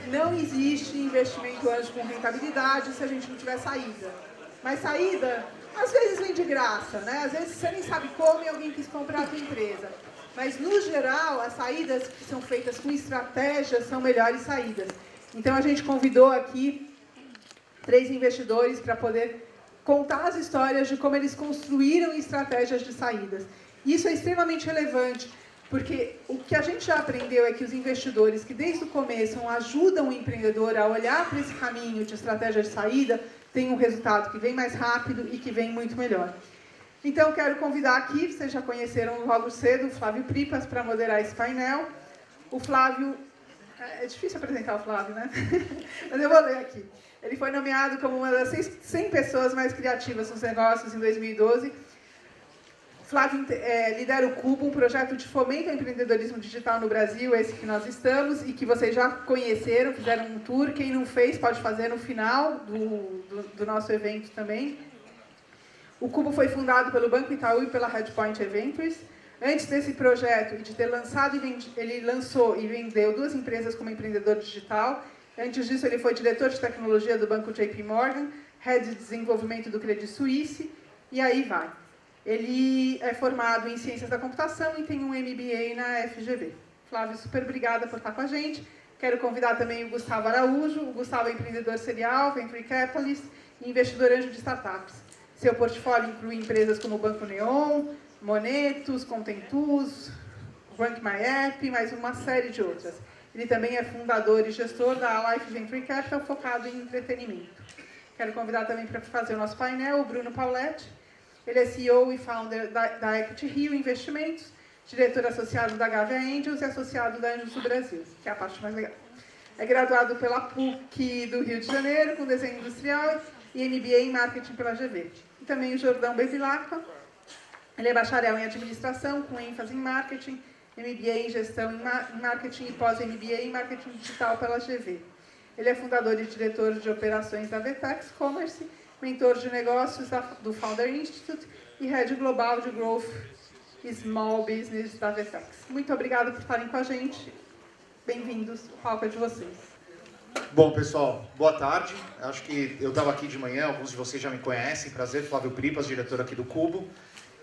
não existe investimento anjo com rentabilidade se a gente não tiver saída. Mas saída, às vezes vem de graça, né? Às vezes você nem sabe como e alguém quis comprar a tua empresa. Mas, no geral, as saídas que são feitas com estratégias são melhores saídas. Então, a gente convidou aqui 3 investidores para poder contar as histórias de como eles construíram estratégias de saídas. Isso é extremamente relevante, porque o que a gente já aprendeu é que os investidores que desde o começo ajudam o empreendedor a olhar para esse caminho de estratégia de saída, têm um resultado que vem mais rápido e que vem muito melhor. Então, quero convidar aqui, vocês já conheceram logo cedo, o Flávio Pripas para moderar esse painel. O Flávio... É difícil apresentar o Flávio, né? Mas eu vou ler aqui. Ele foi nomeado como uma das 100 pessoas mais criativas nos negócios em 2012. Flávio lidera o Cubo, um projeto de fomento ao empreendedorismo digital no Brasil, esse que nós estamos, e que vocês já conheceram, fizeram um tour. Quem não fez pode fazer no final do nosso evento também. O Cubo foi fundado pelo Banco Itaú e pela Redpoint Ventures. Antes desse projeto e de ter lançado ele lançou e vendeu 2 empresas como empreendedor digital. Antes disso, ele foi diretor de tecnologia do Banco JP Morgan, head de desenvolvimento do Credit Suisse, e aí vai. Ele é formado em Ciências da Computação e tem um MBA na FGV. Flávio, super obrigada por estar com a gente. Quero convidar também o Gustavo Araújo. O Gustavo é empreendedor serial, venture capitalist e investidor anjo de startups. Seu portfólio inclui empresas como o Banco Neon, Monetos, Contentus, Rank My App, mais uma série de outras. Ele também é fundador e gestor da Life Venture Capital, focado em entretenimento. Quero convidar também para fazer o nosso painel o Bruno Pauletti. Ele é CEO e founder da Equity Rio Investimentos, diretor associado da Gavea Angels e associado da Anjos do Brasil, que é a parte mais legal. É graduado pela PUC do Rio de Janeiro, com desenho industrial e MBA em marketing pela GV. E também o Jordão Bevilacqua. Ele é bacharel em administração, com ênfase em marketing, MBA em gestão em marketing e pós-MBA em marketing digital pela GV. Ele é fundador e diretor de operações da Vetex Commerce, mentor de negócios do Founder Institute e head global de Growth e Small Business da Vetex. Muito obrigada por estarem com a gente. Bem-vindos, o palco é de vocês. Bom, pessoal, boa tarde. Acho que eu estava aqui de manhã, alguns de vocês já me conhecem. Prazer, Flávio Pripas, diretor aqui do Cubo.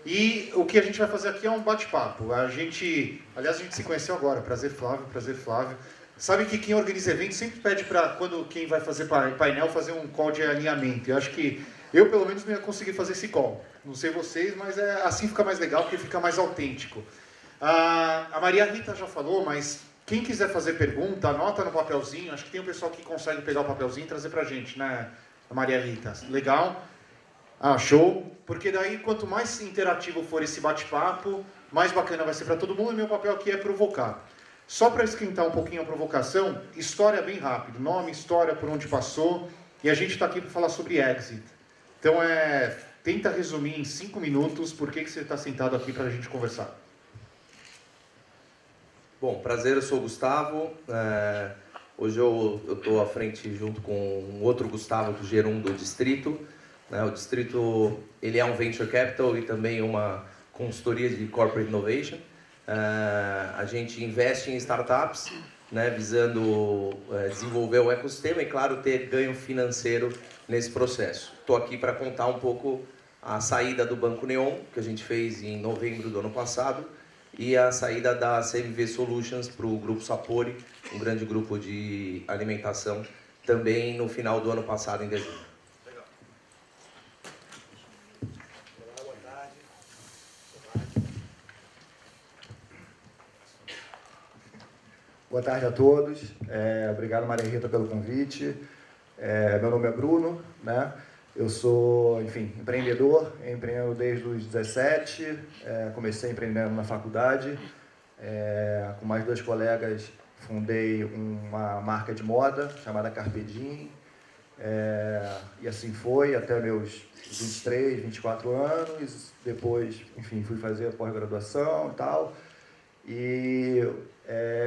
E o que a gente vai fazer aqui é um bate-papo. Aliás, a gente se conheceu agora. Prazer, Flávio, prazer, Flávio. Sabe que quem organiza evento sempre pede para, quando quem vai fazer painel, fazer um call de alinhamento. Eu acho que eu, pelo menos, não ia conseguir fazer esse call. Não sei vocês, mas assim fica mais legal, porque fica mais autêntico. A Maria Rita já falou, mas quem quiser fazer pergunta, anota no papelzinho. Acho que tem um pessoal que consegue pegar o papelzinho e trazer para a gente, né, Maria Rita? Legal? Show. Porque daí, quanto mais interativo for esse bate-papo, mais bacana vai ser para todo mundo. E meu papel aqui é provocar. Só para esquentar um pouquinho a provocação, história bem rápido. Nome, história, por onde passou. E a gente está aqui para falar sobre exit. Então, tenta resumir em 5 minutos por que você está sentado aqui para a gente conversar. Bom, prazer, eu sou o Gustavo. Hoje eu estou à frente junto com um outro Gustavo do G1 do Distrito. O Distrito ele é um Venture Capital e também uma consultoria de Corporate Innovation. A gente investe em startups, visando desenvolver o ecossistema e, claro, ter ganho financeiro nesse processo. Estou aqui para contar um pouco a saída do Banco Neon, que a gente fez em novembro do ano passado, e a saída da CMV Solutions para o Grupo Sapori, um grande grupo de alimentação, também no final do ano passado, em dezembro. Boa tarde a todos. Obrigado, Maria Rita, pelo convite. Meu nome é Bruno, né? Eu sou, empreendedor, empreendo desde os 17, comecei empreendendo na faculdade. Com mais 2 colegas, fundei uma marca de moda chamada Carpe Diem. E assim foi até meus 23, 24 anos. Depois, fui fazer a pós-graduação e tal. E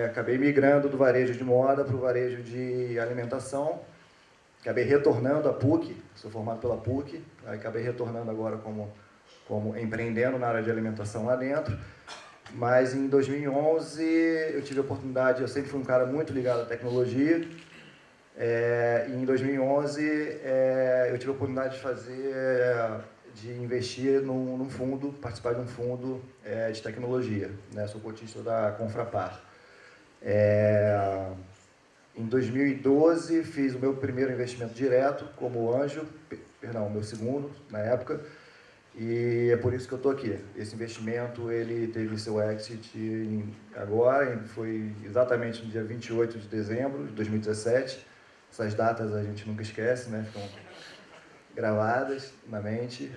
acabei migrando do varejo de moda para o varejo de alimentação. Acabei retornando à PUC, sou formado pela PUC, acabei retornando agora como empreendendo na área de alimentação lá dentro. Mas em 2011 eu tive a oportunidade, eu sempre fui um cara muito ligado à tecnologia, E em 2011, eu tive a oportunidade de investir num fundo, participar de um fundo de tecnologia, né? Sou cotista da Confrapar. Em 2012, fiz o meu primeiro investimento direto como anjo, perdão, meu segundo na época, e é por isso que eu estou aqui. Esse investimento ele teve seu exit agora, foi exatamente no dia 28 de dezembro de 2017. Essas datas a gente nunca esquece, né? Ficam gravadas na mente.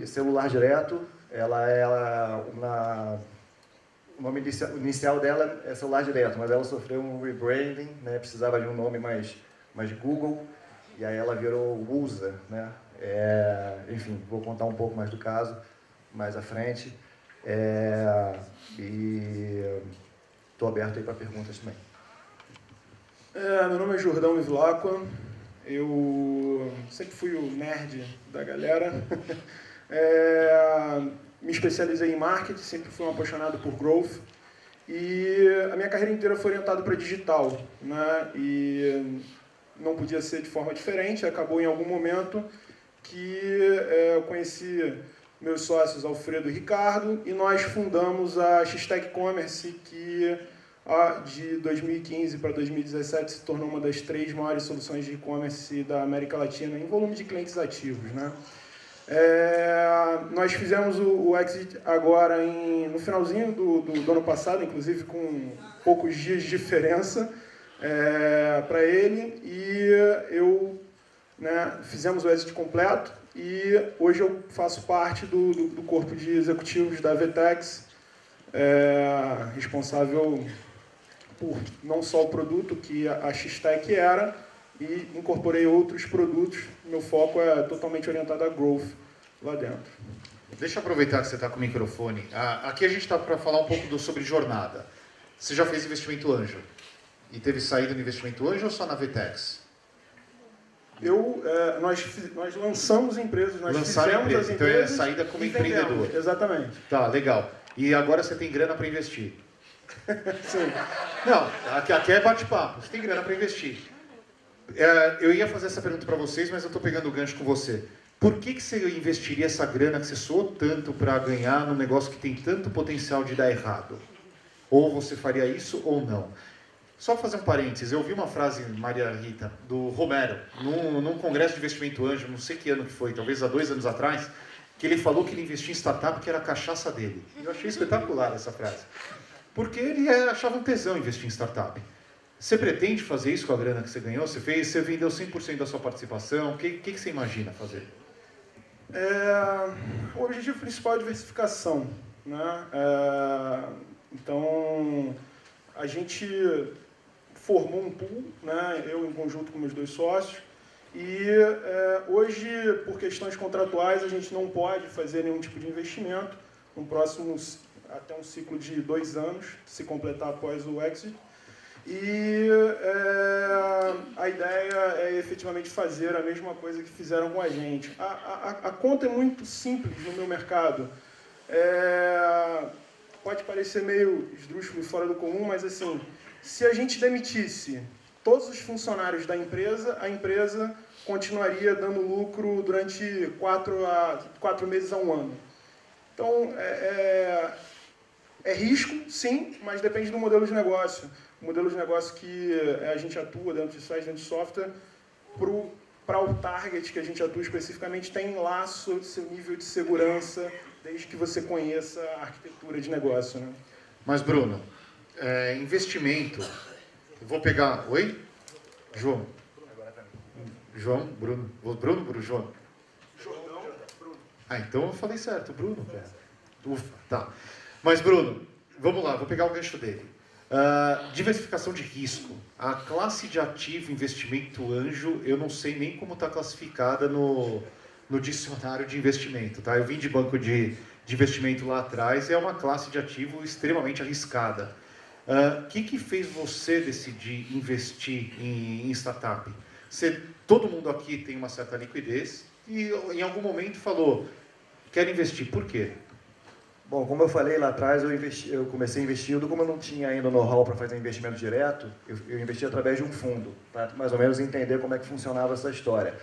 Celular Direto, o nome inicial dela é Celular Direto, mas ela sofreu um rebranding, né? Precisava de um nome mais Google, e aí ela virou USA, né? Enfim, vou contar um pouco mais do caso mais à frente. E estou aberto aí para perguntas também. Meu nome é Jordão Mivilacqua, eu sempre fui o nerd da galera. Me especializei em marketing, sempre fui um apaixonado por growth. E a minha carreira inteira foi orientada para digital, né? E não podia ser de forma diferente. Acabou em algum momento que eu conheci meus sócios Alfredo e Ricardo e nós fundamos a X-Tech Commerce, que de 2015 para 2017 se tornou uma das 3 maiores soluções de e-commerce da América Latina em volume de clientes ativos, né? Nós fizemos o exit agora no finalzinho do ano passado, inclusive com poucos dias de diferença para ele, e fizemos o exit completo e hoje eu faço parte do corpo de executivos da Vetex, responsável por não só o produto que a X-Tech era, e incorporei outros produtos. Meu foco é totalmente orientado a growth lá dentro. Deixa eu aproveitar que você está com o microfone. Aqui a gente está para falar um pouco sobre jornada. Você já fez investimento anjo? E teve saída no investimento anjo ou só na Vetex? Nós lançamos empresas, nós Lançaram fizemos as então empresas. É saída como e empreendedor. vendemos. Exatamente. Tá, legal. E agora você tem grana para investir? Sim. Não, aqui é bate-papo. Você tem grana para investir. Eu ia fazer essa pergunta para vocês, mas eu estou pegando o gancho com você. Por que você investiria essa grana que você suou tanto para ganhar num negócio que tem tanto potencial de dar errado? Ou você faria isso ou não? Só fazer um parênteses, eu ouvi uma frase, Maria Rita, do Romero, num congresso de investimento anjo, não sei que ano que foi, talvez há 2 anos atrás, que ele falou que ele investia em startup que era a cachaça dele. Eu achei espetacular essa frase. Porque ele achava um tesão investir em startup. Você pretende fazer isso com a grana que você ganhou? Você vendeu 100% da sua participação? O que você imagina fazer? O objetivo principal é a diversificação, né? Então, a gente formou um pool, né? Eu em conjunto com meus 2 sócios, e hoje, por questões contratuais, a gente não pode fazer nenhum tipo de investimento no próximo, até um ciclo de 2 anos, se completar após o exit. E a ideia é efetivamente fazer a mesma coisa que fizeram com a gente. A conta é muito simples no meu mercado. Pode parecer meio esdrúxulo e fora do comum, mas assim, se a gente demitisse todos os funcionários da empresa, a empresa continuaria dando lucro durante 4 meses a 1 ano. Então, é risco, sim, mas depende do modelo de negócio. O modelo de negócio que a gente atua dentro de sites, dentro de software, para o target que a gente atua especificamente, tem lá seu nível de segurança, desde que você conheça a arquitetura de negócio, né? Mas, Bruno, investimento... Eu vou pegar... Oi? João. João, Bruno. Bruno, João? Bruno. Então eu falei certo, Bruno. Ufa, tá. Mas, Bruno, vamos lá, vou pegar o gancho dele. Diversificação de risco. A classe de ativo investimento anjo, eu não sei nem como está classificada no dicionário de investimento. Tá? Eu vim de banco de investimento lá atrás, é uma classe de ativo extremamente arriscada. O que fez você decidir investir em startup? Todo mundo aqui tem uma certa liquidez e em algum momento falou, quero investir. Por quê? Bom, como eu falei lá atrás, eu comecei investindo, como eu não tinha ainda o know-how para fazer investimento direto, eu investi através de um fundo, para mais ou menos entender como é que funcionava essa história.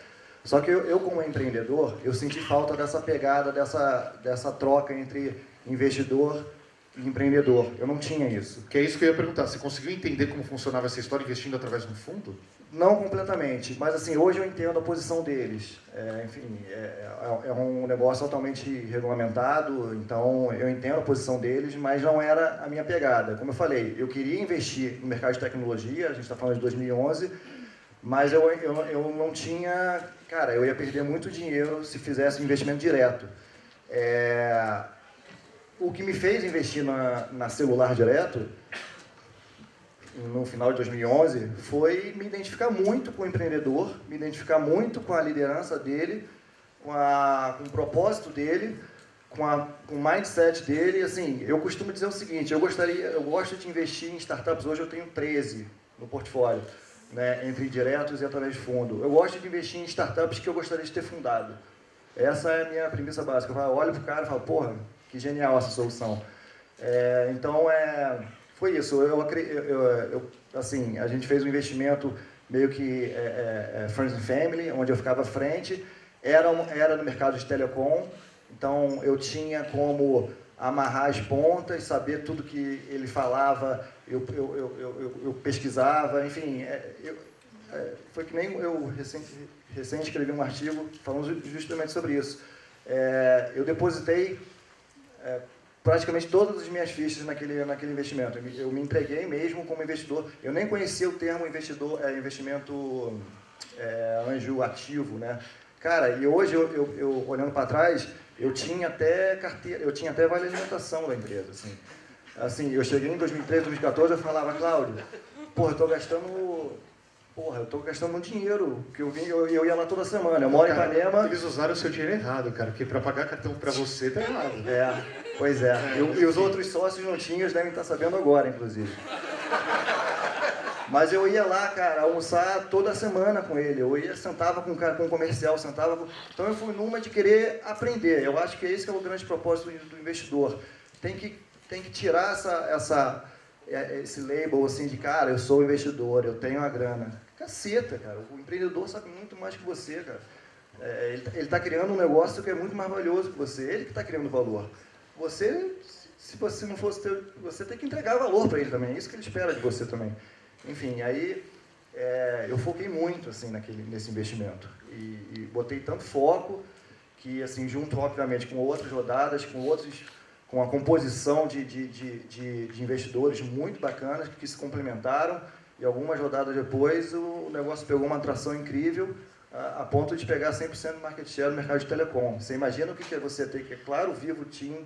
Só que eu como empreendedor, eu senti falta dessa pegada, dessa troca entre investidor e empreendedor. Eu não tinha isso. Que é isso que eu ia perguntar. Você conseguiu entender como funcionava essa história investindo através de um fundo? Não completamente, mas assim, hoje eu entendo a posição deles. Enfim, é um negócio altamente regulamentado, então eu entendo a posição deles, mas não era a minha pegada. Como eu falei, eu queria investir no mercado de tecnologia, a gente está falando de 2011, mas eu não tinha... Cara, eu ia perder muito dinheiro se fizesse um investimento direto. O que me fez investir na Celular direto, no final de 2011, foi me identificar muito com o empreendedor, me identificar muito com a liderança dele, com o propósito dele, com o mindset dele. Assim, eu costumo dizer o seguinte, eu gosto de investir em startups, hoje eu tenho 13 no portfólio, né, entre diretos e através de fundo. Eu gosto de investir em startups que eu gostaria de ter fundado. Essa é a minha premissa básica. Eu olho para o cara e falo, porra, que genial essa solução. Então, foi isso. Assim, a gente fez um investimento meio que Friends and Family, onde eu ficava à frente. Era no mercado de telecom, então eu tinha como amarrar as pontas, saber tudo que ele falava, eu pesquisava, enfim. Foi que nem eu recente escrevi um artigo falando justamente sobre isso. Eu depositei praticamente todas as minhas fichas naquele investimento. Eu me entreguei mesmo como investidor. Eu nem conhecia o termo investimento anjo ativo, né? Cara, e hoje, eu olhando para trás, eu tinha até carteira, eu tinha até vale alimentação da empresa. Assim, eu cheguei em 2013, 2014, eu falava, Cláudio, porra, eu tô gastando muito dinheiro, porque eu ia lá toda semana. Eu moro em Ipanema. Eles usaram o seu dinheiro errado, cara, porque para pagar cartão para você tá errado. Pois é. E os outros sócios não tinham, eles devem estar sabendo agora, inclusive. Mas eu ia lá, cara, almoçar toda semana com ele. Eu sentava com um comercial, Então eu fui numa de querer aprender. Eu acho que esse que é o grande propósito do investidor. Tem que tirar esse label assim de, cara, eu sou investidor, eu tenho a grana. Caceta, cara. O empreendedor sabe muito mais que você, cara. Ele está criando um negócio que é muito mais valioso que você. Ele que está criando valor. Você, se você não fosse você tem que entregar valor para ele também. É isso que ele espera de você também. Enfim, aí eu foquei muito assim nesse investimento e botei tanto foco que, assim, junto obviamente com outras rodadas, com a composição de investidores muito bacanas que se complementaram, e algumas rodadas depois o negócio pegou uma atração incrível a ponto de pegar 100% do market share no mercado de telecom. Você imagina o que é você ter que, claro, Vivo, TIM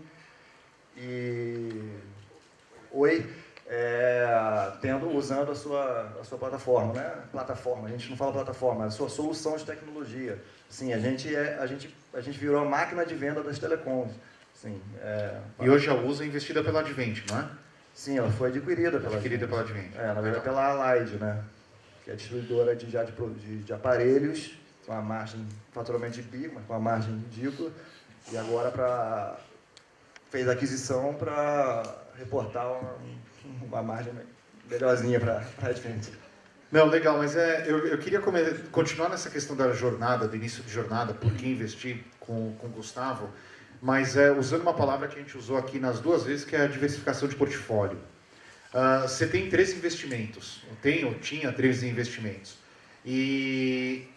e Oi, usando a sua plataforma, né? Plataforma, a gente não fala plataforma, a sua solução de tecnologia. Sim, a gente virou a máquina de venda das telecoms. Sim, e hoje a USA é investida pela Advent, não é? Sim, ela foi adquirida pela Advent. Na verdade pela Allied, né? Que é distribuidora de aparelhos, com uma margem, faturamento de bi, mas com uma margem ridícula. E agora fez a aquisição para reportar uma margem melhorzinha para a Advent. Não, legal, mas eu queria continuar nessa questão da jornada, do início de jornada, por que investir com o Gustavo, mas usando uma palavra que a gente usou aqui nas duas vezes, que é a diversificação de portfólio. Você tem 13 investimentos, tinha 13 investimentos, e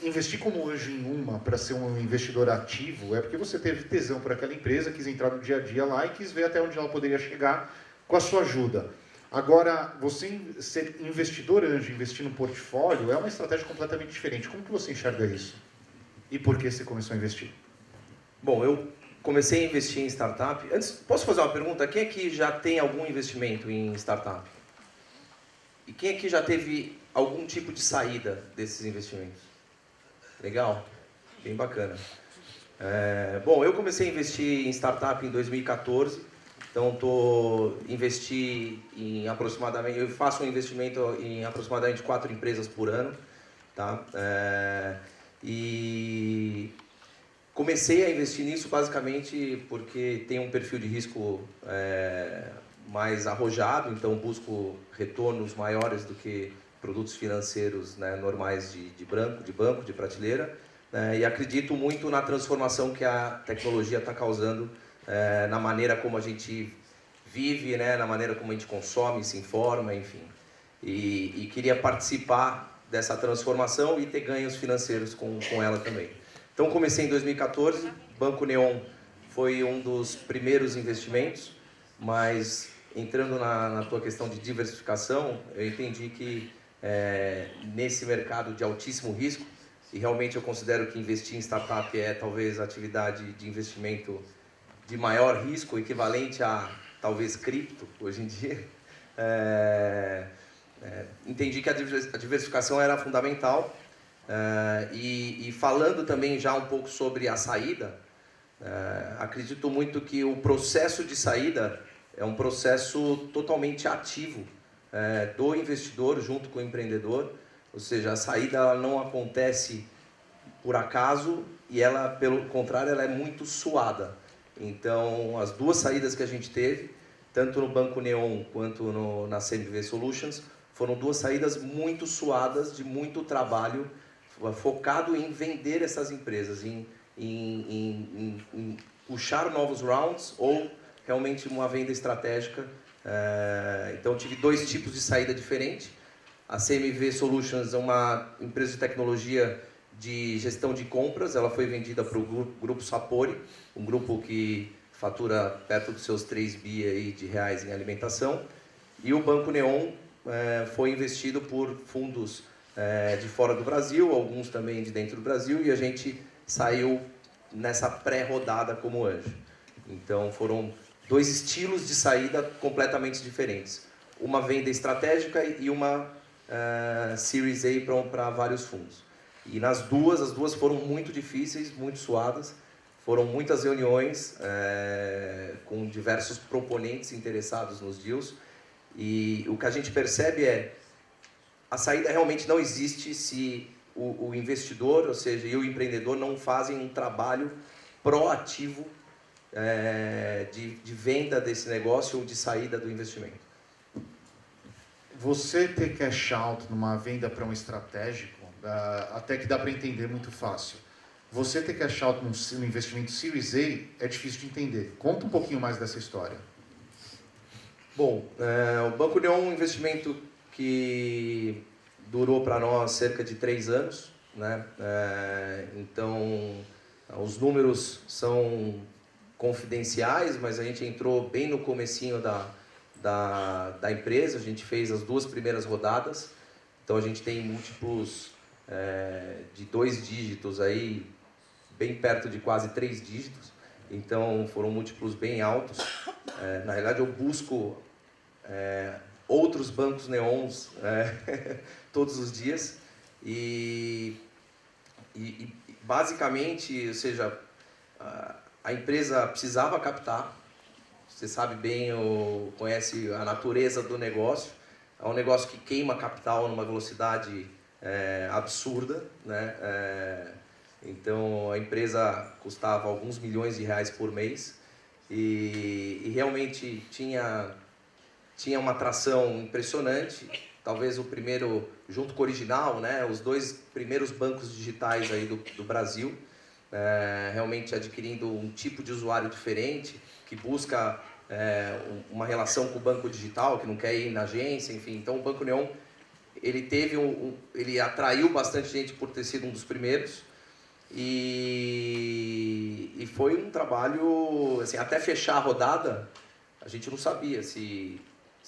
investir como anjo em uma para ser um investidor ativo é porque você teve tesão por aquela empresa, quis entrar no dia a dia lá e quis ver até onde ela poderia chegar com a sua ajuda. Agora, você ser investidor anjo, investir no portfólio, é uma estratégia completamente diferente. Como que você enxerga isso? E por que você começou a investir? Bom, eu comecei a investir em startup. Antes, posso fazer uma pergunta? Quem aqui já tem algum investimento em startup? E quem aqui já teve algum tipo de saída desses investimentos? Legal? Bem bacana. Bom, eu comecei a investir em startup em 2014. Então, eu faço um investimento em aproximadamente 4 empresas por ano, tá? E comecei a investir nisso basicamente porque tem um perfil de risco mais arrojado, então busco retornos maiores do que produtos financeiros, né, normais de banco, de prateleira, né, e acredito muito na transformação que a tecnologia está causando na maneira como a gente vive, né, na maneira como a gente consome, se informa, enfim. E queria participar dessa transformação e ter ganhos financeiros com ela também. Então comecei em 2014, Banco Neon foi um dos primeiros investimentos, mas entrando na tua questão de diversificação, eu entendi que nesse mercado de altíssimo risco, e realmente eu considero que investir em startup é talvez a atividade de investimento de maior risco, equivalente a talvez cripto hoje em dia, entendi que a diversificação era fundamental. E falando também já um pouco sobre a saída, acredito muito que o processo de saída é um processo totalmente ativo do investidor junto com o empreendedor, ou seja, a saída ela não acontece por acaso e ela, pelo contrário, ela é muito suada. Então, as duas saídas que a gente teve, tanto no Banco Neon quanto na CMV Solutions, foram duas saídas muito suadas, de muito trabalho, focado em vender essas empresas, em puxar novos rounds ou realmente uma venda estratégica. Então, tive dois tipos de saída diferentes. A CMV Solutions é uma empresa de tecnologia de gestão de compras, ela foi vendida para o Grupo Sapori, um grupo que fatura perto dos seus 3 bi aí de reais em alimentação. E o Banco Neon foi investido por fundos de fora do Brasil, alguns também de dentro do Brasil, e a gente saiu nessa pré-rodada como anjo. Então foram dois estilos de saída completamente diferentes. Uma venda estratégica e uma Series A para vários fundos. E as duas foram muito difíceis, muito suadas. Foram muitas reuniões com diversos proponentes interessados nos deals. E o que a gente percebe a saída realmente não existe se o investidor, ou seja, e o empreendedor não fazem um trabalho proativo de venda desse negócio ou de saída do investimento. Você ter cash out numa venda para um estratégico, até que dá para entender muito fácil. Você ter cash out no investimento Series A é difícil de entender. Conta um pouquinho mais dessa história. Bom, o Banco Neon é um investimento que durou para nós cerca de 3 anos, né? Então, os números são confidenciais, mas a gente entrou bem no comecinho da empresa, a gente fez as 2 primeiras rodadas, então a gente tem múltiplos de 2 dígitos aí, bem perto de quase 3 dígitos, então foram múltiplos bem altos. Na realidade eu busco outros bancos neons todos os dias e basicamente, ou seja, a empresa precisava captar. Você sabe bem, conhece a natureza do negócio. É um negócio que queima capital numa velocidade absurda, né? Então a empresa custava alguns milhões de reais por mês e realmente tinha uma atração impressionante. Talvez o primeiro, junto com o original, né? Os 2 primeiros bancos digitais aí do Brasil, realmente adquirindo um tipo de usuário diferente, que busca uma relação com o banco digital, que não quer ir na agência, enfim. Então o Banco Neon, ele atraiu bastante gente por ter sido um dos primeiros e foi um trabalho, assim, até fechar a rodada, a gente não sabia se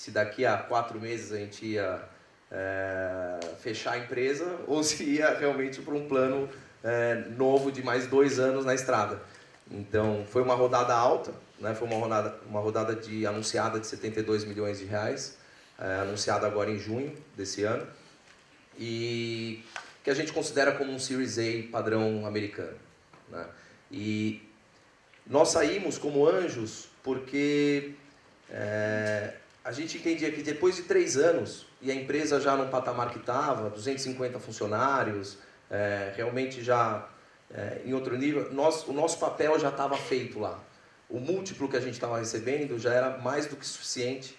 daqui a 4 meses a gente ia fechar a empresa ou se ia realmente para um plano novo de mais 2 anos na estrada. Então foi uma rodada alta, né? Foi uma rodada anunciada de 72 milhões de reais, anunciada agora em junho desse ano, e que a gente considera como um Series A padrão americano, né? E nós saímos como anjos porque a gente entendia que depois de 3 anos, e a empresa já no patamar que estava, 250 funcionários, realmente já em outro nível, o nosso papel já estava feito lá. O múltiplo que a gente estava recebendo já era mais do que suficiente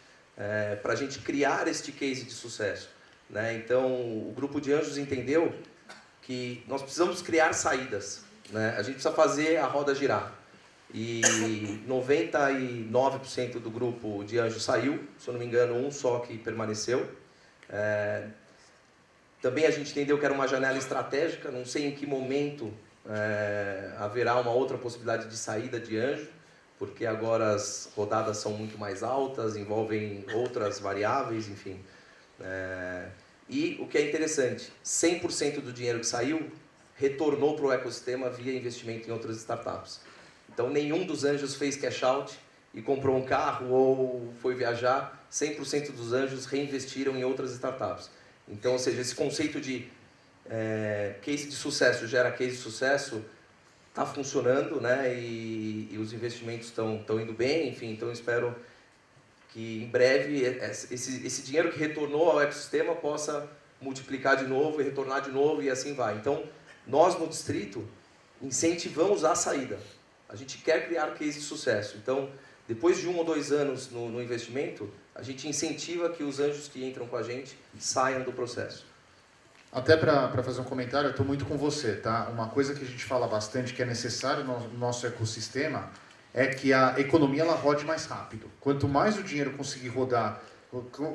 para a gente criar este case de sucesso, né? Então, o grupo de anjos entendeu que nós precisamos criar saídas, né? A gente precisa fazer a roda girar. E 99% do grupo de anjos saiu, se eu não me engano, um só que permaneceu. Também a gente entendeu que era uma janela estratégica, não sei em que momento haverá uma outra possibilidade de saída de anjo, porque agora as rodadas são muito mais altas, envolvem outras variáveis, enfim. E o que é interessante, 100% do dinheiro que saiu retornou para o ecossistema via investimento em outras startups. Então, nenhum dos anjos fez cash out e comprou um carro ou foi viajar. 100% dos anjos reinvestiram em outras startups. Então, ou seja, esse conceito de case de sucesso gera case de sucesso está funcionando, né? E os investimentos estão indo bem. Enfim, então, eu espero que em breve esse dinheiro que retornou ao ecossistema possa multiplicar de novo e retornar de novo e assim vai. Então, nós no distrito incentivamos a saída. A gente quer criar case de sucesso. Então, depois de 1 ou 2 anos no investimento, a gente incentiva que os anjos que entram com a gente saiam do processo. Até para fazer um comentário, eu estou muito com você, tá? Uma coisa que a gente fala bastante que é necessário no nosso ecossistema é que a economia ela rode mais rápido. Quanto mais o dinheiro conseguir rodar,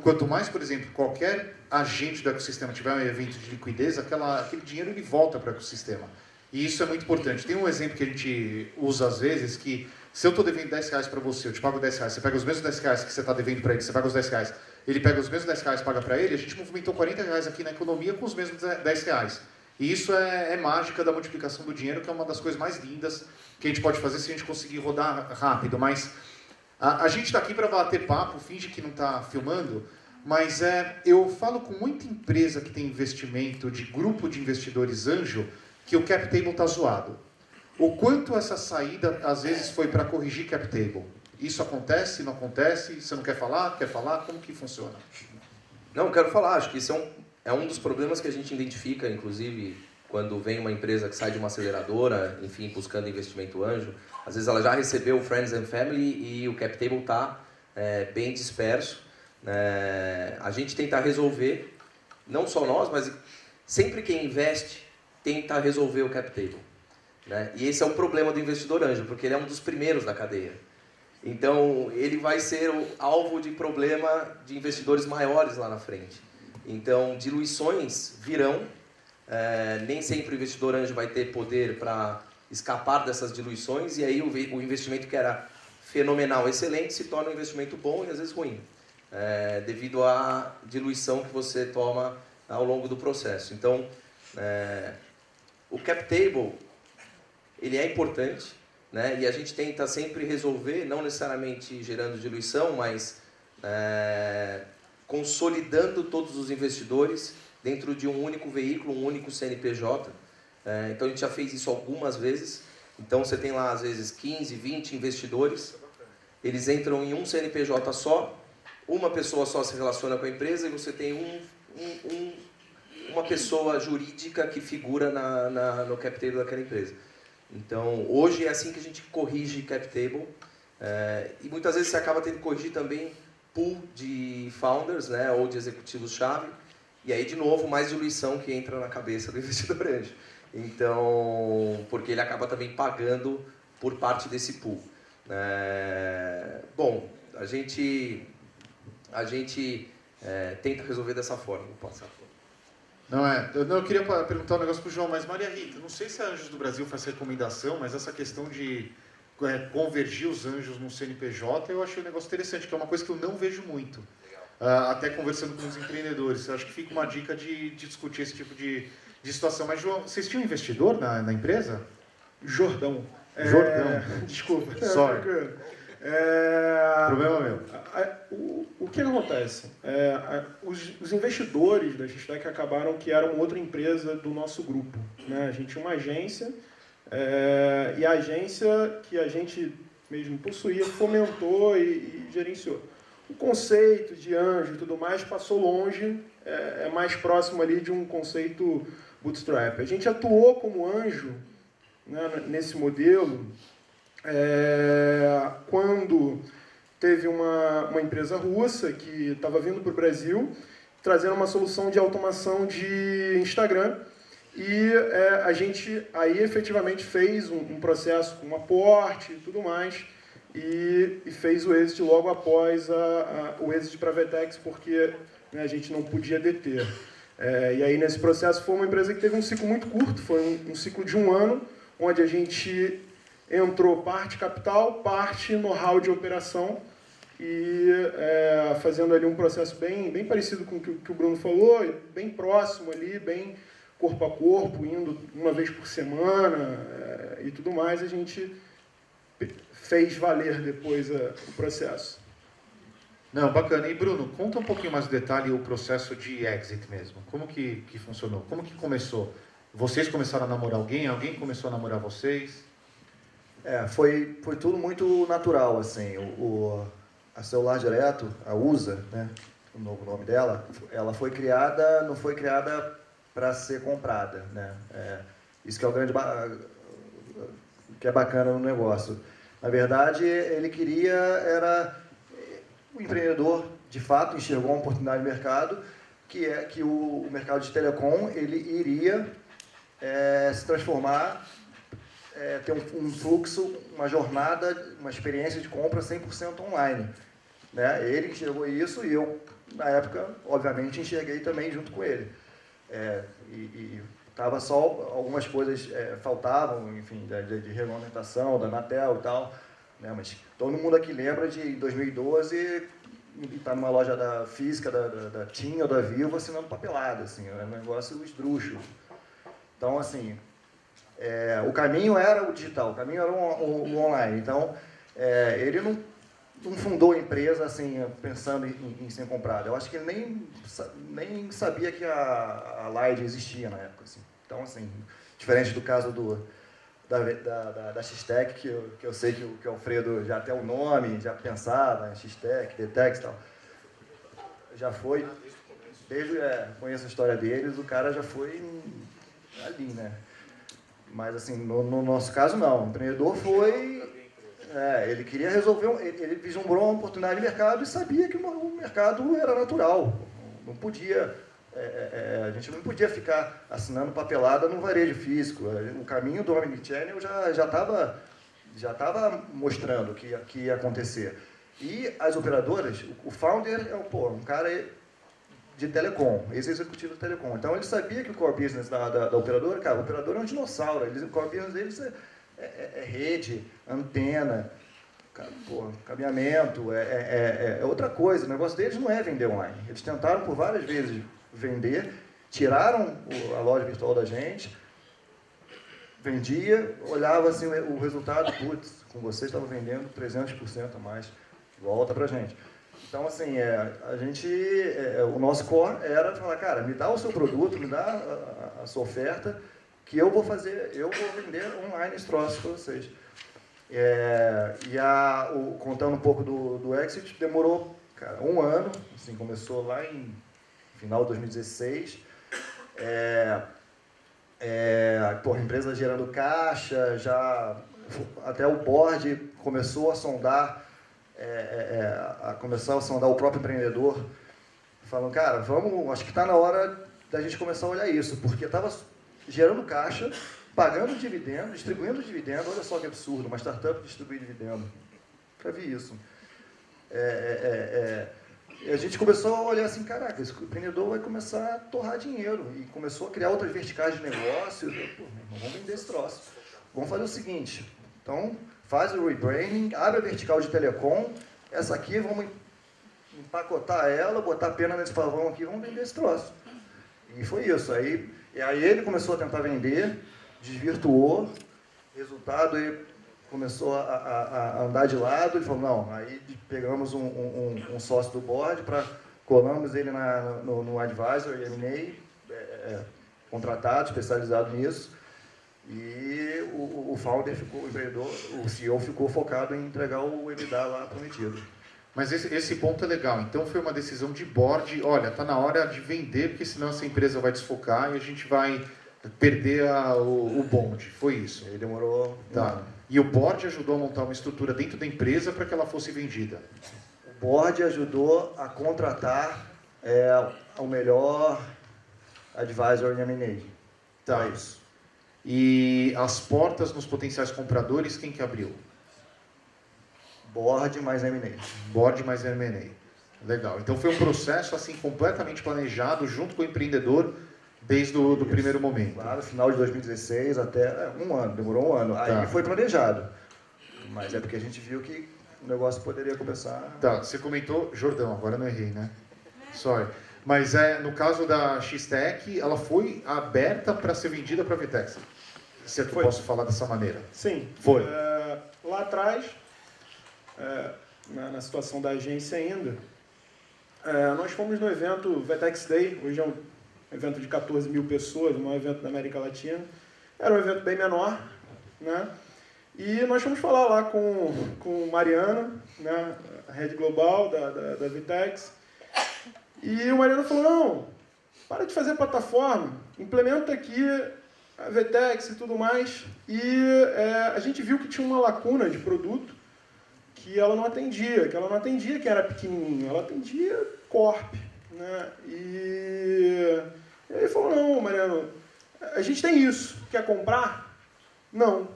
quanto mais, por exemplo, qualquer agente do ecossistema tiver um evento de liquidez, aquele dinheiro ele volta para o ecossistema. E isso é muito importante. Tem um exemplo que a gente usa às vezes, que se eu estou devendo R$10 para você, eu te pago R$10, você pega os mesmos R$10 que você está devendo para ele, você paga os R$10, ele pega os mesmos R$10 e paga para ele, a gente movimentou R$40 aqui na economia com os mesmos R$10. E isso é mágica da multiplicação do dinheiro, que é uma das coisas mais lindas que a gente pode fazer se a gente conseguir rodar rápido. Mas a gente está aqui para bater papo, finge que não está filmando, mas eu falo com muita empresa que tem investimento de grupo de investidores anjo, que o cap table está zoado. O quanto essa saída, às vezes, foi para corrigir cap table? Isso acontece, não acontece? Você não quer falar? Quer falar? Como que funciona? Não, quero falar. Acho que isso é um dos problemas que a gente identifica, inclusive, quando vem uma empresa que sai de uma aceleradora, enfim, buscando investimento anjo. Às vezes ela já recebeu o Friends and Family e o cap table está bem disperso. A gente tenta resolver, não só nós, mas sempre quem investe tenta resolver o cap table, né? E esse é o problema do investidor anjo, porque ele é um dos primeiros da cadeia. Então, ele vai ser o alvo de problema de investidores maiores lá na frente. Então, diluições virão. Nem sempre o investidor anjo vai ter poder para escapar dessas diluições, e aí o investimento que era fenomenal, excelente, se torna um investimento bom e às vezes ruim, devido à diluição que você toma ao longo do processo. Então, o cap table, ele é importante, né? E a gente tenta sempre resolver, não necessariamente gerando diluição, mas consolidando todos os investidores dentro de um único veículo, um único CNPJ. Então a gente já fez isso algumas vezes. Então você tem lá às vezes 15, 20 investidores, eles entram em um CNPJ só, uma pessoa só se relaciona com a empresa e você tem uma pessoa jurídica que figura no cap table daquela empresa. Então, hoje é assim que a gente corrige cap table, e muitas vezes você acaba tendo que corrigir também pool de founders, né, ou de executivos-chave, e aí, de novo, mais diluição que entra na cabeça do investidor anjo. Então, porque ele acaba também pagando por parte desse pool. Bom, a gente tenta resolver dessa forma. Vou passar. Eu queria perguntar um negócio para o João, mas Maria Rita, não sei se a Anjos do Brasil faz recomendação, mas essa questão de convergir os anjos no CNPJ, eu achei um negócio interessante, que é uma coisa que eu não vejo muito. Até conversando com os empreendedores, eu acho que fica uma dica de discutir esse tipo de situação. Mas, João, vocês tinham um investidor na empresa? Jordão. Desculpa. Sorry. Problema meu. O que acontece? Os investidores da X-Tech acabaram que eram outra empresa do nosso grupo, né? A gente tinha uma agência, e a agência que a gente mesmo possuía fomentou e gerenciou. O conceito de anjo e tudo mais passou longe, é mais próximo ali de um conceito bootstrap. A gente atuou como anjo né, nesse modelo, quando teve uma empresa russa que estava vindo para o Brasil, trazendo uma solução de automação de Instagram, e a gente aí efetivamente fez um processo com um aporte e tudo mais, e fez o exit logo após o exit para a Vetex, porque, né, a gente não podia deter. E aí nesse processo foi uma empresa que teve um ciclo muito curto, foi um ciclo de 1 ano, onde a gente entrou parte capital, parte know-how de operação, e fazendo ali um processo bem parecido com o que o Bruno falou, bem próximo ali, bem corpo a corpo, indo uma vez por semana e tudo mais, a gente fez valer depois o processo. Não, bacana. E Bruno, conta um pouquinho mais de detalhe o processo de exit mesmo. Como que funcionou? Como que começou? Vocês começaram a namorar alguém? Alguém começou a namorar vocês? Foi tudo muito natural, assim. A Celular Direto, a USA, né, o novo nome dela, ela não foi criada para ser comprada, né? Isso que é que é bacana no negócio. Na verdade, ele o empreendedor, de fato, enxergou uma oportunidade de mercado, que o mercado de telecom ele iria se transformar, ter um fluxo, uma jornada, uma experiência de compra 100% online. Né? Ele enxergou isso e eu, na época, obviamente, enxerguei também junto com ele. Tava só algumas coisas faltavam, enfim, de regulamentação, da Anatel e tal, né? Mas todo mundo aqui lembra de 2012 estar numa loja física da TIM ou da Vivo assinando papelada, assim, era um negócio esdrúxulo. Então, assim, o caminho era o digital, o caminho era o online. Então, ele não fundou a empresa assim, pensando em ser comprada. Eu acho que ele nem sabia que a Live existia na época. Assim. Então, assim, diferente do caso da X-Tech, que eu sei que o Alfredo já até o nome, já pensava em X-Tech, Detex e tal. Já foi, conheço a história deles, o cara já foi ali, né? Mas, assim, no nosso caso, não. O empreendedor ele queria resolver, ele vislumbrou uma oportunidade de mercado e sabia que o mercado era natural. Não podia, a gente não podia ficar assinando papelada no varejo físico. O caminho do Omnichannel já estava mostrando que ia acontecer. E as operadoras, o founder é um cara de telecom, ex-executivo de telecom. Então ele sabia que o core business da operadora, cara, o operador é um dinossauro, o core business deles é rede, antena, cabeamento, é outra coisa. O negócio deles não é vender online. Eles tentaram por várias vezes vender, tiraram a loja virtual da gente, vendia, olhava assim o resultado, putz, com vocês estava vendendo 300% a mais, volta pra gente. Então, assim, o nosso core era falar, cara, me dá o seu produto, me dá a sua oferta, que eu vou vender online esse troço para vocês. Contando um pouco do exit, demorou, cara, 1 ano, assim, começou lá em final de 2016. A empresa gerando caixa, até o board começou a sondar, o próprio empreendedor, falando, cara, acho que está na hora da gente começar a olhar isso, porque estava gerando caixa, pagando dividendo, distribuindo dividendo. Olha só que absurdo, uma startup distribuir dividendo. Nunca vi isso. E a gente começou a olhar assim, caraca, esse empreendedor vai começar a torrar dinheiro. E começou a criar outras verticais de negócio. Vamos vender esse troço. Vamos fazer o seguinte, então faz o rebranding, abre a vertical de telecom, essa aqui, vamos empacotar ela, botar a pena nesse pavão aqui, vamos vender esse troço. E foi isso. Aí ele começou a tentar vender, desvirtuou, resultado, ele começou a andar de lado, ele falou, não, aí pegamos um sócio do board, colamos ele no advisor, M&A, contratado, especializado nisso, e o founder o empreendedor, o CEO ficou focado em entregar o EBITDA lá prometido. Mas esse ponto é legal. Então foi uma decisão de board, olha, está na hora de vender, porque senão essa empresa vai desfocar e a gente vai perder o bonde, foi isso? Ele demorou um Tá. ano. E o board ajudou a montar uma estrutura dentro da empresa para que ela fosse vendida? O board ajudou a contratar o melhor advisor em M&A. Tá. É isso. E as portas nos potenciais compradores, quem que abriu? Board mais M&A. Board mais M&A. Legal. Então foi um processo assim completamente planejado junto com o empreendedor desde o primeiro momento. Claro, final de 2016 até um ano, demorou um ano. Tá. Aí foi planejado. Mas é porque a gente viu que o negócio poderia começar... Tá, você comentou, Jordão, agora eu não errei, né? Sorry. Mas no caso da X-Tech, ela foi aberta para ser vendida para a Vtex. Se é que eu Foi. posso falar dessa maneira. Sim. Foi. Lá atrás, na situação da agência ainda, nós fomos no evento Vtex Day, hoje é um evento de 14 mil pessoas, o maior evento da América Latina. Era um evento bem menor, né? E nós fomos falar lá com o Mariano, né, a rede global da Vtex. E o Mariano falou, não, para de fazer plataforma, implementa aqui a Vtex e tudo mais. E a gente viu que tinha uma lacuna de produto que ela não atendia, que era pequenininho, ela atendia corp, né? E ele falou, não, Mariano, a gente tem isso, quer comprar? Não,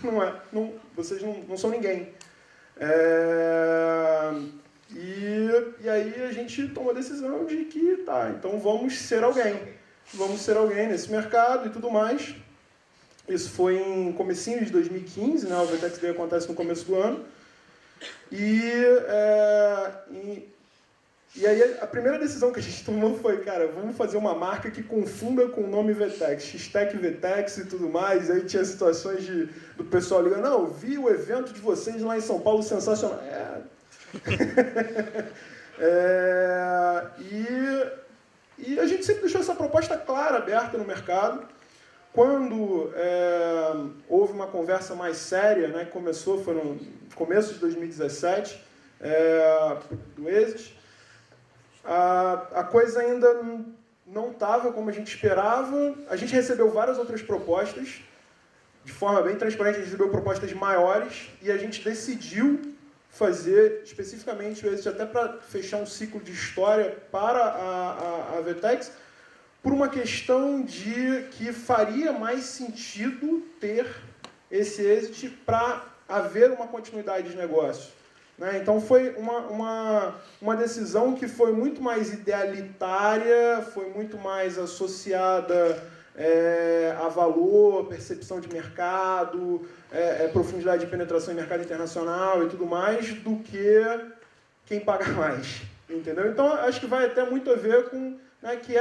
não é, não, vocês não são ninguém. E aí a gente tomou a decisão de que, tá, então vamos ser alguém nesse mercado e tudo mais. Isso foi em comecinho de 2015, né? O Vtex Day acontece no começo do ano. E aí a primeira decisão que a gente tomou foi, cara, vamos fazer uma marca que confunda com o nome Vtex, X-Tech Vtex e tudo mais. E aí tinha situações do pessoal ligando, não, eu vi o evento de vocês lá em São Paulo, sensacional. E a gente sempre deixou essa proposta clara, aberta no mercado. Quando houve uma conversa mais séria, né, que começou, foi no começo de 2017, do Exit, a coisa ainda não estava como a gente esperava. A gente recebeu várias outras propostas, de forma bem transparente, a gente recebeu propostas maiores, e a gente decidiu fazer especificamente o Exit, até para fechar um ciclo de história para a Vtex, por uma questão de que faria mais sentido ter esse Exit para haver uma continuidade de negócio. Né? Então foi uma decisão que foi muito mais idealitária, foi muito mais associada a valor, percepção de mercado, profundidade de penetração em mercado internacional e tudo mais, do que quem paga mais. Entendeu? Então acho que vai até muito a ver com, né, que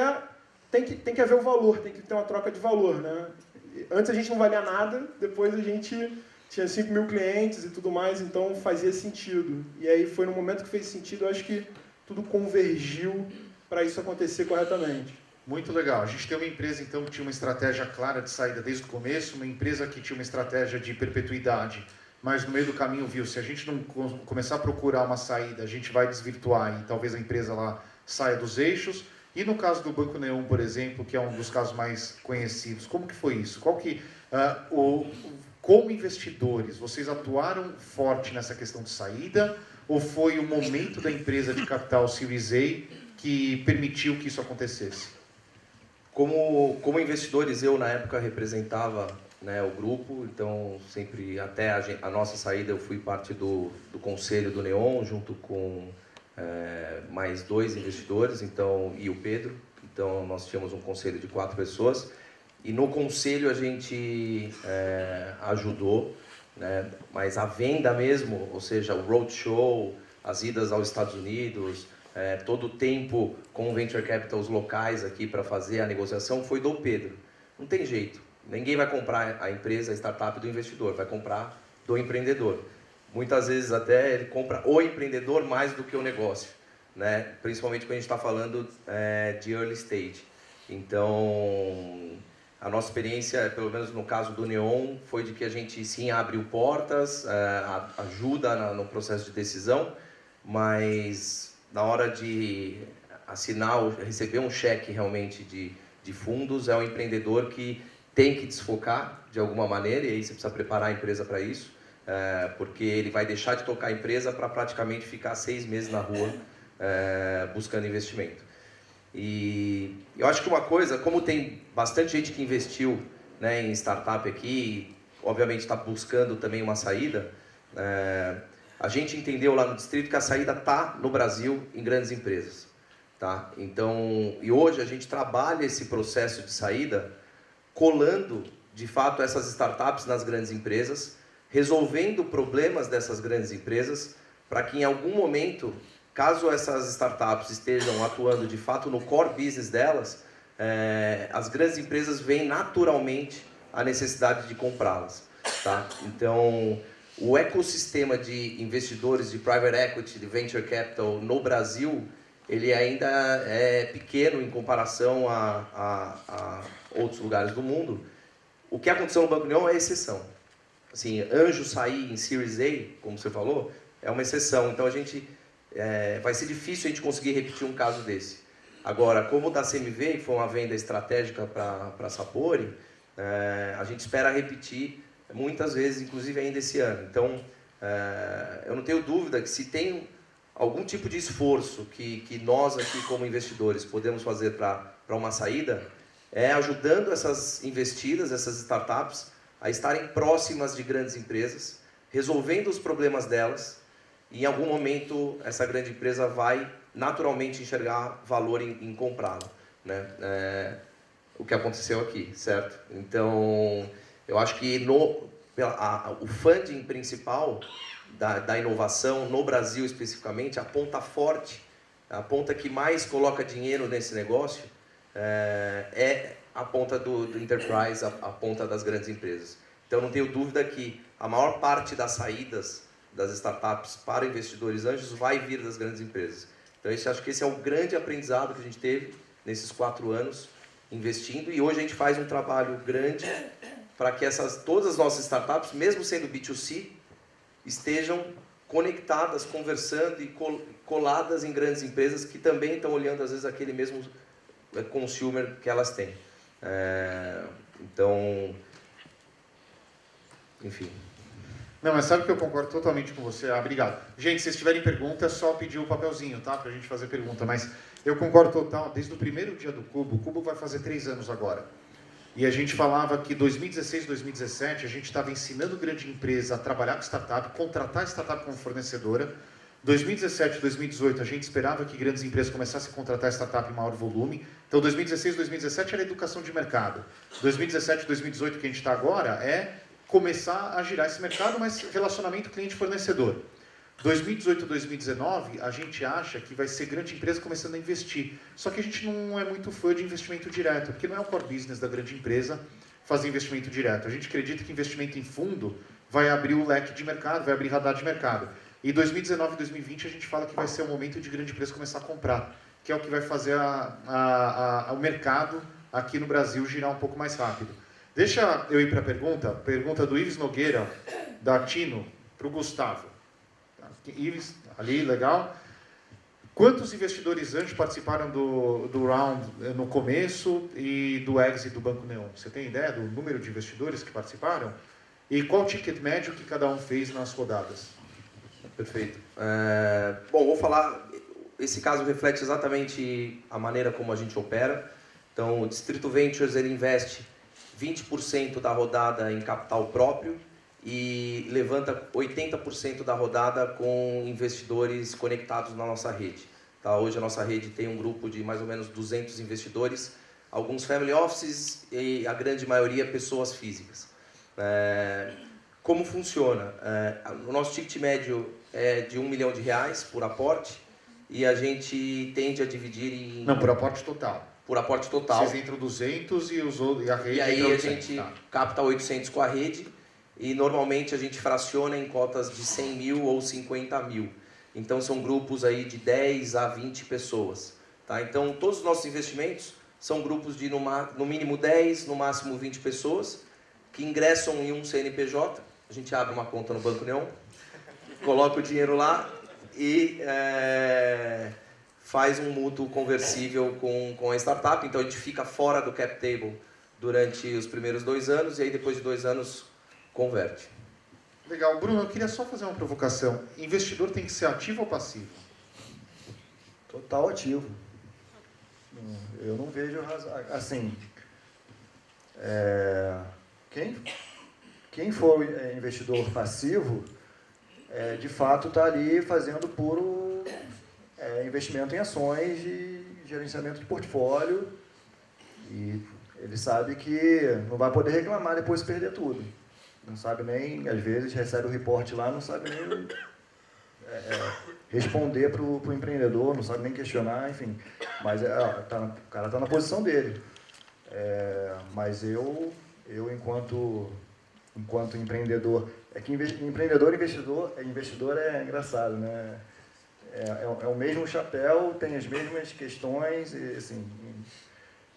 tem que haver o valor, tem que ter uma troca de valor. Né? Antes a gente não valia nada, depois a gente tinha 5 mil clientes e tudo mais, então fazia sentido. E aí foi no momento que fez sentido, eu acho que tudo convergiu para isso acontecer corretamente. Muito legal. A gente tem uma empresa, então, que tinha uma estratégia clara de saída desde o começo, uma empresa que tinha uma estratégia de perpetuidade, mas no meio do caminho viu, se a gente não começar a procurar uma saída, a gente vai desvirtuar e talvez a empresa lá saia dos eixos. E no caso do Banco Neon, por exemplo, que é um dos casos mais conhecidos, como que foi isso? Como investidores, vocês atuaram forte nessa questão de saída ou foi o momento da empresa de capital Series A que permitiu que isso acontecesse? Como investidores, eu na época representava, né, o grupo, então sempre até a nossa saída eu fui parte do conselho do Neon, junto com mais 2 investidores, então, e o Pedro. Então nós tínhamos um conselho de 4 pessoas. E no conselho a gente ajudou, né? Mas a venda mesmo, ou seja, o roadshow, as idas aos Estados Unidos, todo o tempo com venture capitals locais aqui para fazer a negociação foi do Pedro. Não tem jeito, ninguém vai comprar a empresa, a startup do investidor, vai comprar do empreendedor. Muitas vezes até ele compra o empreendedor mais do que o negócio, né? Principalmente quando a gente está falando de early stage. Então, a nossa experiência, pelo menos no caso do Neon, foi de que a gente sim abriu portas, ajuda no processo de decisão, mas na hora de assinar, receber um cheque realmente de de fundos, é um empreendedor que tem que desfocar de alguma maneira, e aí você precisa preparar a empresa para isso, porque ele vai deixar de tocar a empresa para praticamente ficar 6 meses na rua buscando investimento. E eu acho que uma coisa, como tem bastante gente que investiu, né, em startup aqui, obviamente está buscando também uma saída, a gente entendeu lá no distrito que a saída está no Brasil em grandes empresas. Tá? Então, e hoje a gente trabalha esse processo de saída colando, de fato, essas startups nas grandes empresas, resolvendo problemas dessas grandes empresas, para que em algum momento, caso essas startups estejam atuando de fato no core business delas, as grandes empresas veem naturalmente a necessidade de comprá-las. Tá? Então, o ecossistema de investidores de private equity, de venture capital no Brasil, ele ainda é pequeno em comparação a outros lugares do mundo. O que aconteceu no Banco União é exceção. Assim, anjo sair em Series A, como você falou, é uma exceção. Então, vai ser difícil a gente conseguir repetir um caso desse. Agora, como o da CMV, que foi uma venda estratégica para a Sapori, a gente espera repetir muitas vezes, inclusive ainda esse ano. Então, eu não tenho dúvida que se tem algum tipo de esforço que nós aqui como investidores podemos fazer para uma saída, ajudando essas investidas, essas startups, a estarem próximas de grandes empresas, resolvendo os problemas delas, e em algum momento essa grande empresa vai naturalmente enxergar valor em comprá-la, né? O que aconteceu aqui, certo? Então, eu acho que o funding principal da inovação no Brasil especificamente, a ponta forte, a ponta que mais coloca dinheiro nesse negócio, é a ponta do enterprise, a ponta das grandes empresas. Então, não tenho dúvida que a maior parte das saídas das startups para investidores anjos vai vir das grandes empresas. Então, acho que esse é o grande aprendizado que a gente teve nesses 4 anos investindo, e hoje a gente faz um trabalho grande para que todas as nossas startups, mesmo sendo B2C, estejam conectadas, conversando e coladas em grandes empresas que também estão olhando, às vezes, aquele mesmo consumer que elas têm. Então, enfim. Não, mas sabe que eu concordo totalmente com você. Obrigado. Gente, se vocês tiverem pergunta, é só pedir o papelzinho, tá? Pra gente fazer pergunta. Mas eu concordo total. Desde o primeiro dia do Cubo, o Cubo vai fazer 3 anos agora. E a gente falava que 2016, 2017, a gente estava ensinando grande empresa a trabalhar com startup, contratar startup como fornecedora. 2017, 2018, a gente esperava que grandes empresas começassem a contratar startup em maior volume. Então, 2016, 2017 era educação de mercado. 2017, 2018, que a gente está agora, é começar a girar esse mercado, mas relacionamento cliente-fornecedor. 2018, 2019, a gente acha que vai ser grande empresa começando a investir. Só que a gente não é muito fã de investimento direto, porque não é o core business da grande empresa fazer investimento direto. A gente acredita que investimento em fundo vai abrir o leque de mercado, vai abrir radar de mercado. E 2019 e 2020 a gente fala que vai ser o momento de grande empresa começar a comprar, que é o que vai fazer o mercado aqui no Brasil girar um pouco mais rápido. Deixa eu ir para a pergunta do Ives Nogueira, da Tino, para o Gustavo. Ives, ali, legal. Quantos investidores anjos participaram do round no começo e do exit do Banco Neon? Você tem ideia do número de investidores que participaram? E qual o ticket médio que cada um fez nas rodadas? Perfeito. Bom, vou falar... Esse caso reflete exatamente a maneira como a gente opera. Então, o Distrito Ventures ele investe 20% da rodada em capital próprio e levanta 80% da rodada com investidores conectados na nossa rede. Tá? Hoje a nossa rede tem um grupo de mais ou menos 200 investidores, alguns family offices e a grande maioria pessoas físicas. Como funciona? O nosso ticket médio é de R$1 milhão por aporte e a gente tende a dividir em... Não, por aporte total. Por aporte total. Vocês entram 200 e a rede e aí entra 800, a gente tá. capta 800 com a rede e normalmente a gente fraciona em cotas de 100 mil ou 50 mil. Então são grupos aí de 10 a 20 pessoas. Tá? Então todos os nossos investimentos são grupos de no mínimo 10, no máximo 20 pessoas que ingressam em um CNPJ. A gente abre uma conta no Banco Neon, coloca o dinheiro lá e faz um mútuo conversível com a startup, então a gente fica fora do cap table durante os primeiros 2 anos e aí depois de 2 anos converte. Legal. Bruno, eu queria só fazer uma provocação. Investidor tem que ser ativo ou passivo? Total ativo. Eu não vejo assim. Quem for investidor passivo, de fato está ali fazendo puro investimento em ações e gerenciamento de portfólio. E ele sabe que não vai poder reclamar depois de perder tudo. Não sabe nem, às vezes, recebe o reporte lá, não sabe nem responder para o empreendedor, não sabe nem questionar, enfim. Mas o cara está na posição dele. Mas eu enquanto empreendedor... É que empreendedor e investidor é engraçado, né? É o mesmo chapéu, tem as mesmas questões, e, assim...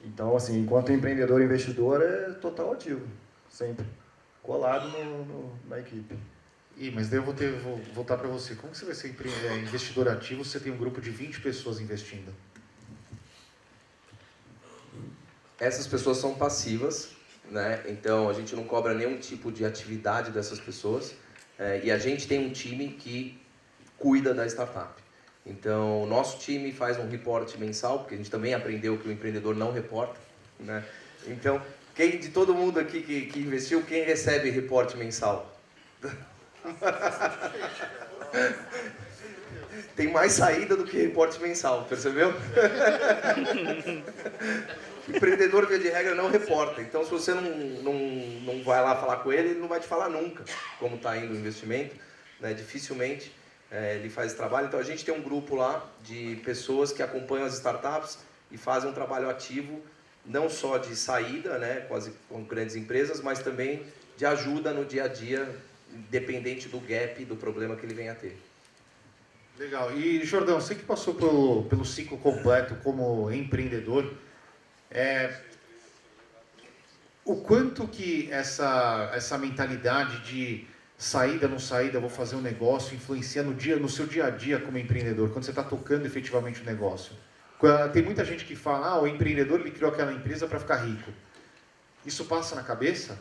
Então, assim, enquanto empreendedor e investidor, é total ativo, sempre. Colado na equipe. Mas daí eu vou voltar para você. Como que você vai ser investidor ativo se você tem um grupo de 20 pessoas investindo? Essas pessoas são passivas, né? Então a gente não cobra nenhum tipo de atividade dessas pessoas, e a gente tem um time que cuida da startup. Então o nosso time faz um reporte mensal, porque a gente também aprendeu que o empreendedor não reporta, né? Então, de todo mundo aqui que investiu, quem recebe reporte mensal? Tem mais saída do que reporte mensal, percebeu? O empreendedor, via de regra, não reporta. Então, se você não vai lá falar com ele, ele não vai te falar nunca como está indo o investimento, né? Dificilmente ele faz esse trabalho. Então, a gente tem um grupo lá de pessoas que acompanham as startups e fazem um trabalho ativo, não só de saída, né, quase com grandes empresas, mas também de ajuda no dia a dia, independente do gap, do problema que ele venha a ter. Legal. E, Jordão, você que passou pelo ciclo completo como empreendedor, o quanto que essa mentalidade de saída, não saída, vou fazer um negócio, influencia no seu dia a dia como empreendedor, quando você está tocando efetivamente o negócio? Tem muita gente que fala, o empreendedor ele criou aquela empresa para ficar rico. Isso passa na cabeça?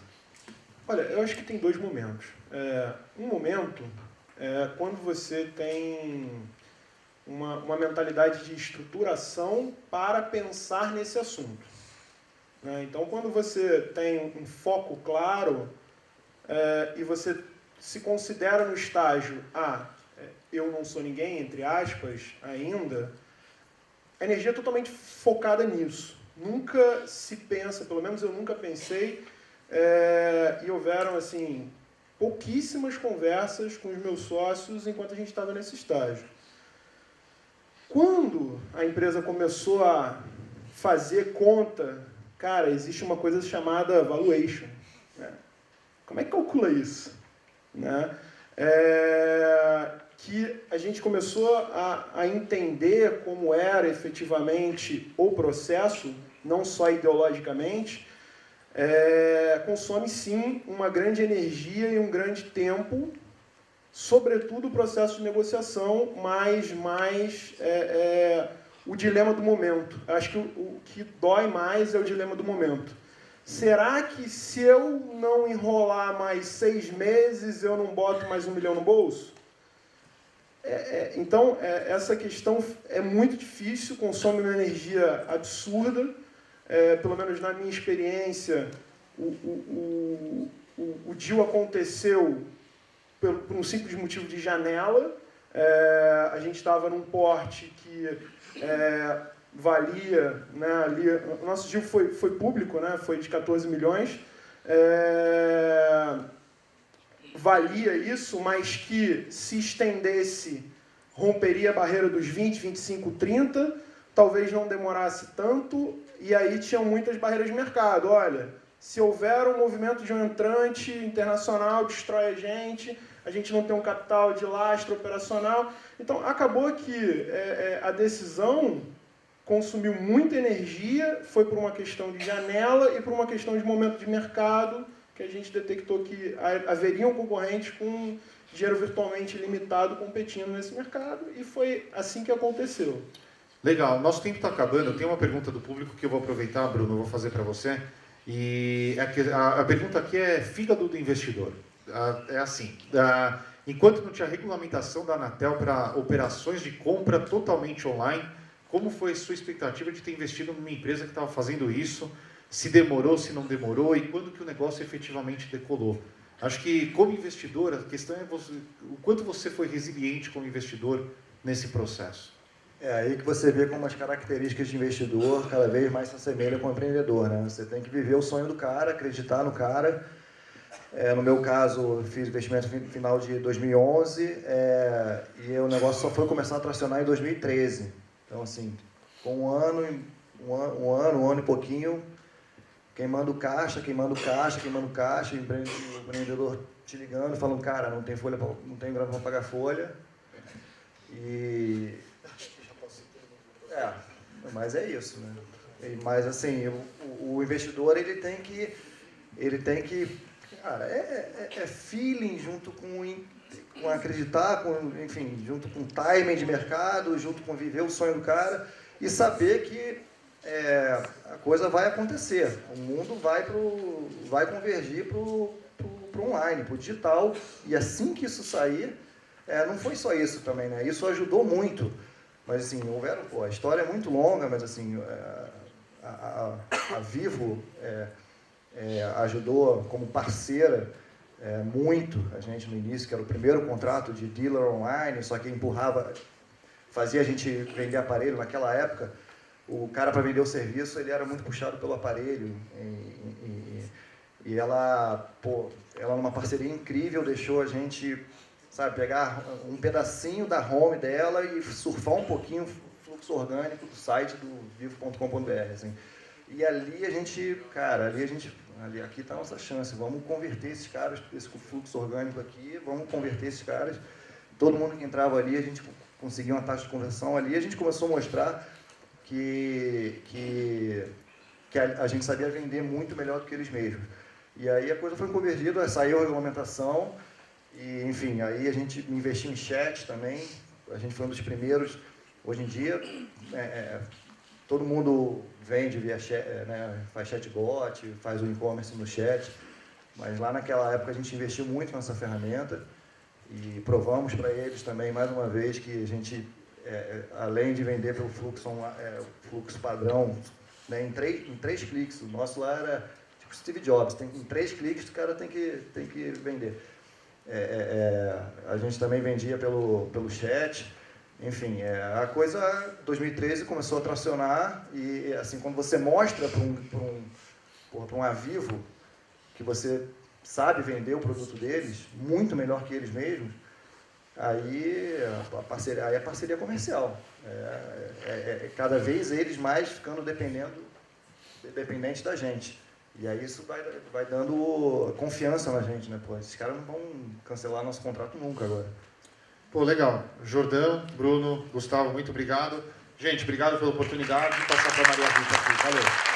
Olha, eu acho que tem 2 momentos. Um momento é quando você tem uma mentalidade de estruturação para pensar nesse assunto, né? Então, quando você tem um foco claro e você se considera no estágio, eu não sou ninguém, entre aspas, ainda, a energia é totalmente focada nisso. Nunca se pensa, pelo menos eu nunca pensei, e houveram, assim, pouquíssimas conversas com os meus sócios enquanto a gente estava nesse estágio. Quando a empresa começou a fazer conta, cara, existe uma coisa chamada valuation, né? Como é que calcula isso, né? Que a gente começou a entender como era efetivamente o processo, não só ideologicamente, consome sim uma grande energia e um grande tempo, sobretudo o processo de negociação, mas o dilema do momento. Acho que o que dói mais é o dilema do momento. Será que se eu não enrolar mais 6 meses, eu não boto mais 1 milhão no bolso? Então, essa questão é muito difícil, consome uma energia absurda. Pelo menos na minha experiência, o deal aconteceu por um simples motivo de janela. A gente estava num porte que valia, né, ali, o nosso deal foi público, né, foi de 14 milhões, valia isso, mas que se estendesse, romperia a barreira dos 20, 25, 30, talvez não demorasse tanto, e aí tinham muitas barreiras de mercado. Olha, se houver um movimento de um entrante internacional, destrói a gente não tem um capital de lastro operacional. Então, acabou que a decisão consumiu muita energia, foi por uma questão de janela e por uma questão de momento de mercado, que a gente detectou que haveriam concorrentes com dinheiro virtualmente limitado competindo nesse mercado, e foi assim que aconteceu. Legal, nosso tempo está acabando. Eu tenho uma pergunta do público que eu vou aproveitar, Bruno, eu vou fazer para você. E a pergunta aqui é fígado do investidor. É assim, enquanto não tinha regulamentação da Anatel para operações de compra totalmente online, como foi a sua expectativa de ter investido numa empresa que estava fazendo isso? Se demorou, se não demorou e quando que o negócio efetivamente decolou? Acho que, como investidor, a questão é o quanto você foi resiliente como investidor nesse processo. É aí que você vê como as características de investidor cada vez mais se assemelham com o empreendedor, né? Você tem que viver o sonho do cara, acreditar no cara. No meu caso, fiz investimento no final de 2011 e o negócio só foi começar a tracionar em 2013. Então, assim, com um ano e pouquinho, queimando caixa, o empreendedor te ligando, falando, cara, não tem grana para pagar folha. Mas é isso, né? Mas assim, o investidor ele tem que, cara, é feeling junto com acreditar, enfim, junto com timing de mercado, junto com viver o sonho do cara e saber que a coisa vai acontecer. O mundo vai convergir pro online, pro digital, e assim que isso sair, não foi só isso também, né? Isso ajudou muito. Mas assim, a história é muito longa, mas assim, a Vivo ajudou como parceira muito a gente no início, que era o primeiro contrato de dealer online, só que fazia a gente vender aparelho naquela época. O cara, para vender o serviço, ele era muito puxado pelo aparelho. E ela, numa parceria incrível, deixou a gente, sabe, pegar um pedacinho da home dela e surfar um pouquinho o fluxo orgânico do site do vivo.com.br, assim. E ali a gente, cara, aqui está a nossa chance, vamos converter esses caras, esse fluxo orgânico aqui, vamos converter esses caras. Todo mundo que entrava ali, a gente conseguia uma taxa de conversão ali, a gente começou a mostrar que a gente sabia vender muito melhor do que eles mesmos. E aí a coisa foi convergida, saiu a regulamentação, e, enfim, aí a gente investiu em chat também, a gente foi um dos primeiros. Hoje em dia, todo mundo vende via chat, né, faz chatbot, faz o e-commerce no chat, mas lá naquela época a gente investiu muito nessa ferramenta e provamos para eles também, mais uma vez, que a gente, além de vender pelo fluxo padrão, né, em três cliques, o nosso lá era tipo Steve Jobs, em 3 cliques o cara tem que vender. A gente também vendia pelo chat, enfim, a coisa, 2013 começou a tracionar e, assim, quando você mostra para um Avivo que você sabe vender o produto deles muito melhor que eles mesmos, aí a parceria comercial. Cada vez eles mais ficando dependentes da gente. E aí isso vai dando confiança na gente, né? Pô, esses caras não vão cancelar nosso contrato nunca agora. Pô, legal. Jordão, Bruno, Gustavo, muito obrigado. Gente, obrigado pela oportunidade de passar para a Maria Rita aqui. Valeu.